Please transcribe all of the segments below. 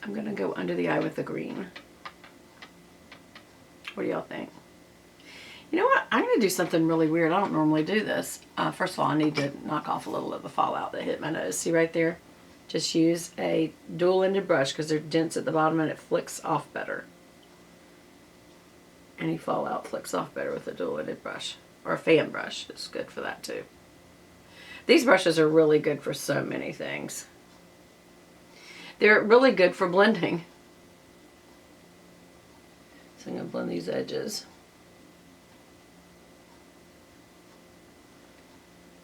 I'm going to go under the eye with the green. What do y'all think? You know what? I'm going to do something really weird. I don't normally do this. First of all, I need to knock off a little of the fallout that hit my nose. See right there? Just use a dual-ended brush because they're dense at the bottom and it flicks off better. Any fallout flicks off better with a dual-ended brush. Or a fan brush. It's good for that too. These brushes are really good for so many things. They're really good for blending. So I'm going to blend these edges.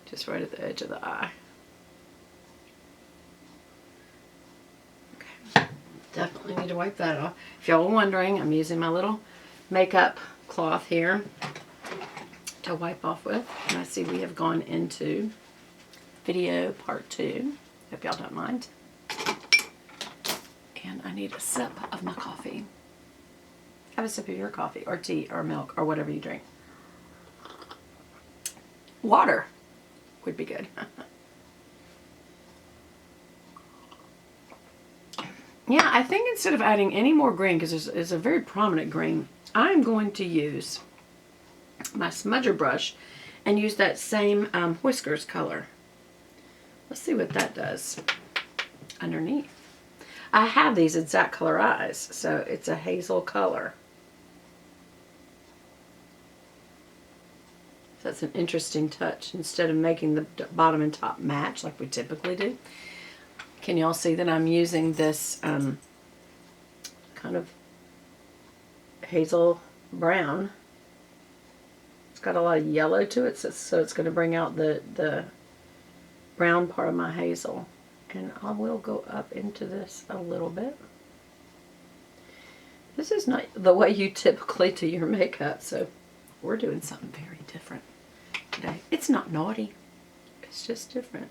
Just right at the edge of the eye. Okay. Definitely need to wipe that off. If y'all were wondering, I'm using my little makeup cloth here to wipe off with. And I see we have gone into video part 2. Hope y'all don't mind. And I need a sip of my coffee. Have a sip of your coffee or tea or milk or whatever you drink. Water would be good. Yeah, I think instead of adding any more green, because there's a very prominent green, I'm going to use my smudger brush and use that same whiskers color. Let's see what that does underneath. I have these exact color eyes, so it's a hazel color. So that's an interesting touch. Instead of making the bottom and top match like we typically do. Can y'all see that I'm using this kind of hazel brown? It's got a lot of yellow to it, so it's going to bring out the brown part of my hazel. And I will go up into this a little bit. This is not the way you typically do your makeup, so we're doing something very different today. It's not naughty, it's just different.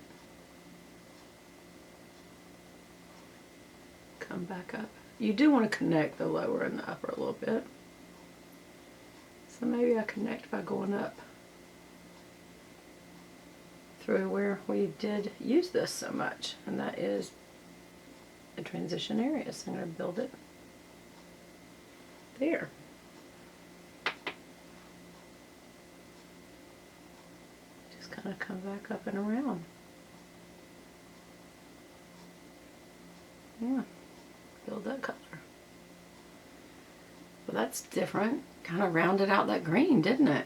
Come back up. You do want to connect the lower and the upper a little bit. So maybe I connect by going up through where we did use this so much, and that is the transition area. So I'm going to build it there. Just kind of come back up and around. Yeah, build that color. Well, that's different. Kind of rounded out that green, didn't it?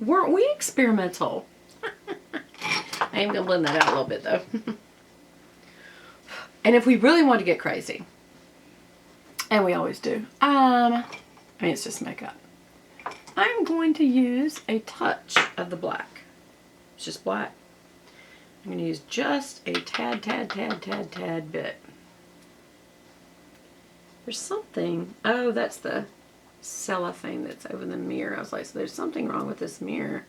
Weren't we experimental? I am going to blend that out a little bit though. And if we really want to get crazy, and we always do, I mean it's just makeup, I'm going to use a touch of the black. It's just black. I'm going to use just a tad bit. There's something, oh that's the cellophane that's over the mirror. I was like, so there's something wrong with this mirror.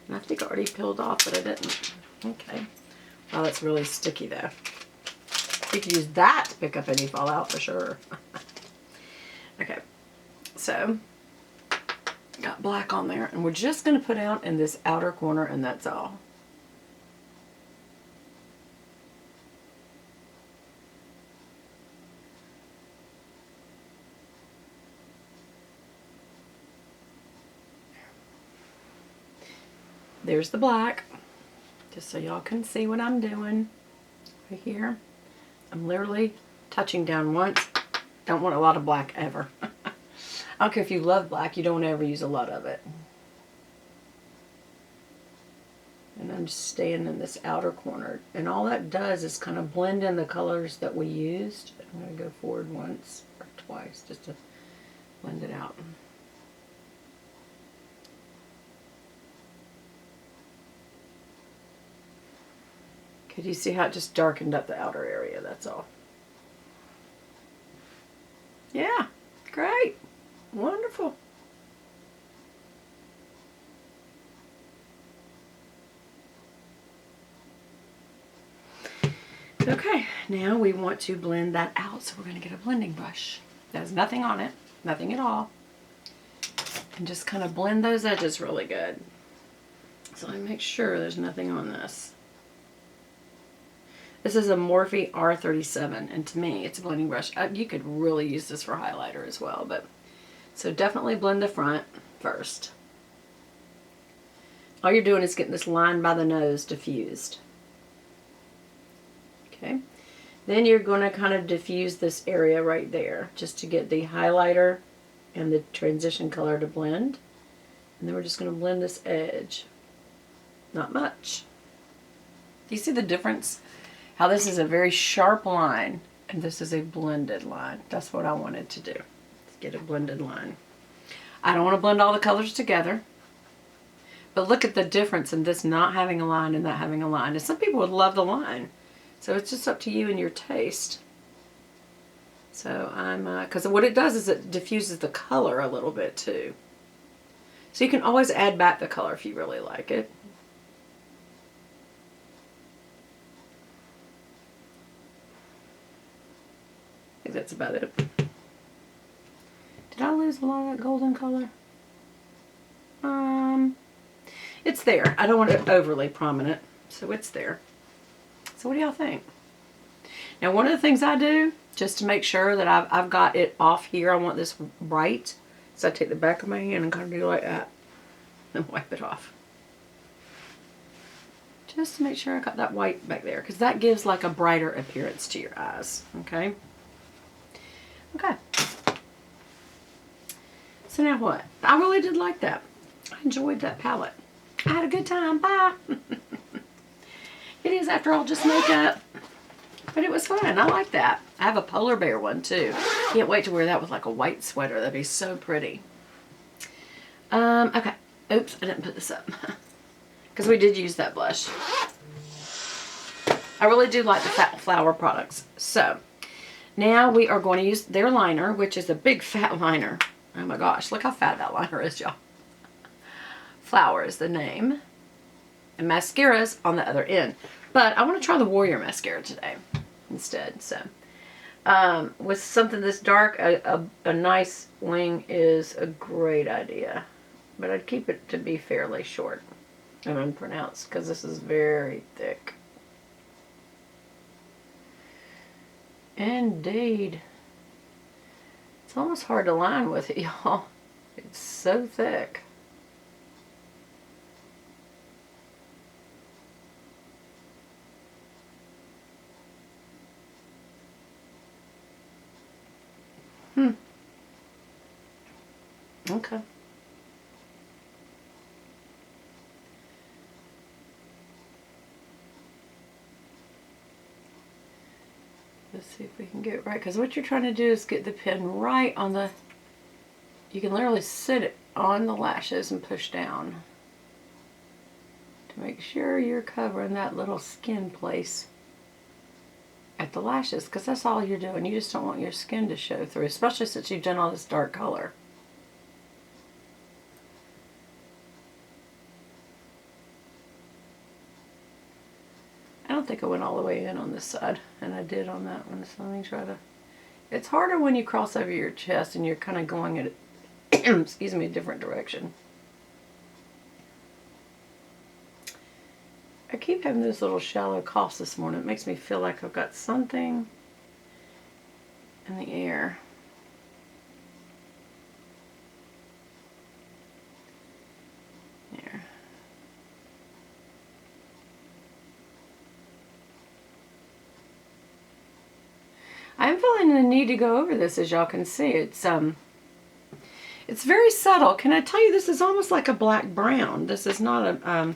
And I think I already peeled off, but I didn't. Okay. Oh, that's really sticky though. You could use that to pick up any fallout for sure. Okay. So, got black on there. And we're just going to put out in this outer corner and that's all. There's the black. Just so y'all can see what I'm doing right here. I'm literally touching down once. Don't want a lot of black ever. I don't care if you love black, you don't ever use a lot of it. And I'm just staying in this outer corner. And all that does is kind of blend in the colors that we used. I'm going to go forward once or twice just to blend it out. Could you see how it just darkened up the outer area? That's all. Yeah, great. Wonderful. Okay, now we want to blend that out, so we're going to get a blending brush. There's nothing on it, nothing at all. And just kind of blend those edges really good. So let me make sure there's nothing on this. This is a Morphe R37, and to me, it's a blending brush. You could really use this for highlighter as well, but so definitely blend the front first. All you're doing is getting this line by the nose diffused. Okay. Then you're going to kind of diffuse this area right there just to get the highlighter and the transition color to blend. And then we're just going to blend this edge. Not much. Do you see the difference? How this is a very sharp line and this is a blended line. That's what I wanted to do. Let's get a blended line. I don't want to blend all the colors together. But look at the difference in this not having a line and that having a line. And some people would love the line. So it's just up to you and your taste. So I'm, because what it does is it diffuses the color a little bit too. So you can always add back the color if you really like it. I think that's about it. Did I lose a lot of that golden color? It's there. I don't want it overly prominent, so it's there. So what do y'all think? Now, one of the things I do, just to make sure that I've got it off here, I want this bright, so I take the back of my hand and kind of do like that, and wipe it off. Just to make sure I got that white back there, because that gives like a brighter appearance to your eyes, okay? Okay. So now what? I really did like that. I enjoyed that palette. I had a good time. Bye. It is, after all, just makeup. But it was fun. I like that. I have a polar bear one, too. Can't wait to wear that with like a white sweater. That'd be so pretty. Okay. Oops, I didn't put this up. Because we did use that blush. I really do like the Fat Flower products. So, now we are going to use their liner, which is a big fat liner. Oh my gosh, look how fat that liner is, y'all. Flower is the name. And mascara's on the other end. But I want to try the Warrior mascara today instead. So, with something this dark, a nice wing is a great idea. But I'd keep it to be fairly short and unpronounced because this is very thick. Indeed. It's almost hard to line with it, y'all. It's so thick. Okay. Let's see if we can get it right. Because what you're trying to do is get the pen right on the... You can literally sit it on the lashes and push down. To make sure you're covering that little skin place at the lashes. Because that's all you're doing. You just don't want your skin to show through. Especially since you've done all this dark color. I don't think I went all the way in on this side, and I did on that one, so let me try to... It's harder when you cross over your chest and you're kind of going in a, excuse me, a different direction. I keep having those little shallow coughs this morning. It makes me feel like I've got something in the air. There. I'm feeling the need to go over this, as y'all can see. It's very subtle. Can I tell you, this is almost like a black brown. This is not a,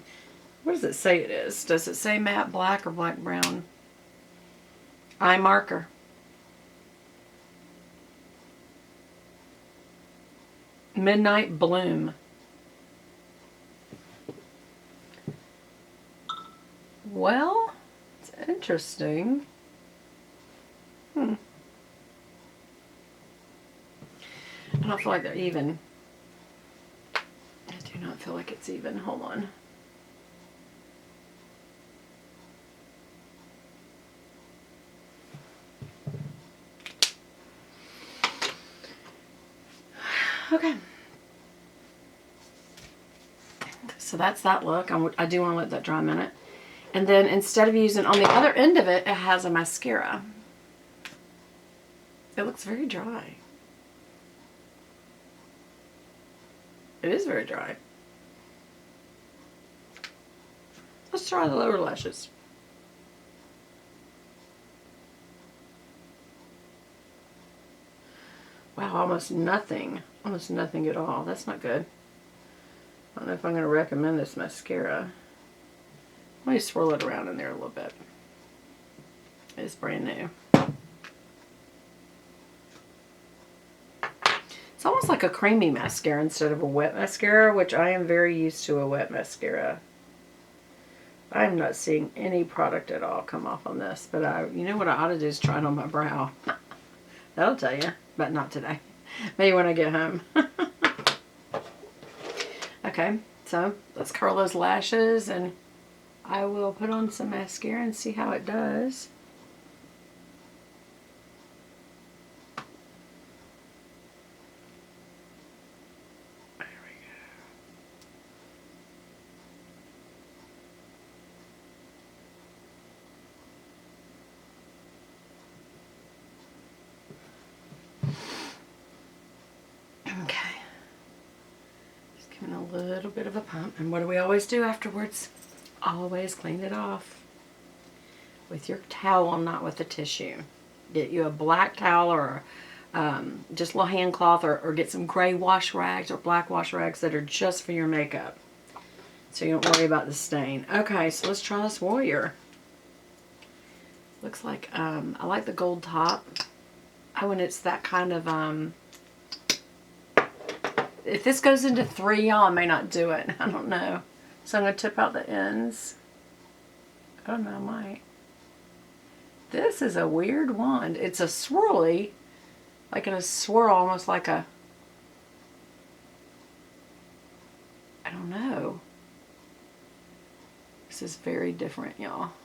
what does it say it is? Does it say matte black or black brown? Eye marker. Midnight Bloom. Well, it's interesting. I don't feel like they're even. I do not feel like it's even. Hold on. Okay. So that's that look. I do want to let that dry a minute. And then instead of using, on the other end of it, it has a mascara. It looks very dry. It is very dry. Let's try the lower lashes. Wow, almost nothing. Almost nothing at all. That's not good. I don't know if I'm going to recommend this mascara. Let me swirl it around in there a little bit. It's brand new. It's almost like a creamy mascara instead of a wet mascara, which I am very used to a wet mascara. I'm not seeing any product at all come off on this, but you know what I ought to do is try it on my brow. That'll tell you, but not today. Maybe when I get home. Okay, so let's curl those lashes, and I will put on some mascara and see how it does. Okay, just giving a little bit of a pump. And what do we always do afterwards? Always clean it off with your towel, not with a tissue. Get you a black towel or just a little hand cloth, or get some gray wash rags or black wash rags that are just for your makeup, so you don't worry about the stain. Okay, so let's try this Warrior. Looks like I like the gold top. Oh, and it's that kind of if this goes into 3, y'all, I may not do it. I don't know. So I'm going to tip out the ends. I don't know, I might. This is a weird wand. It's a swirly, like in a swirl, almost like a, I don't know. This is very different, y'all.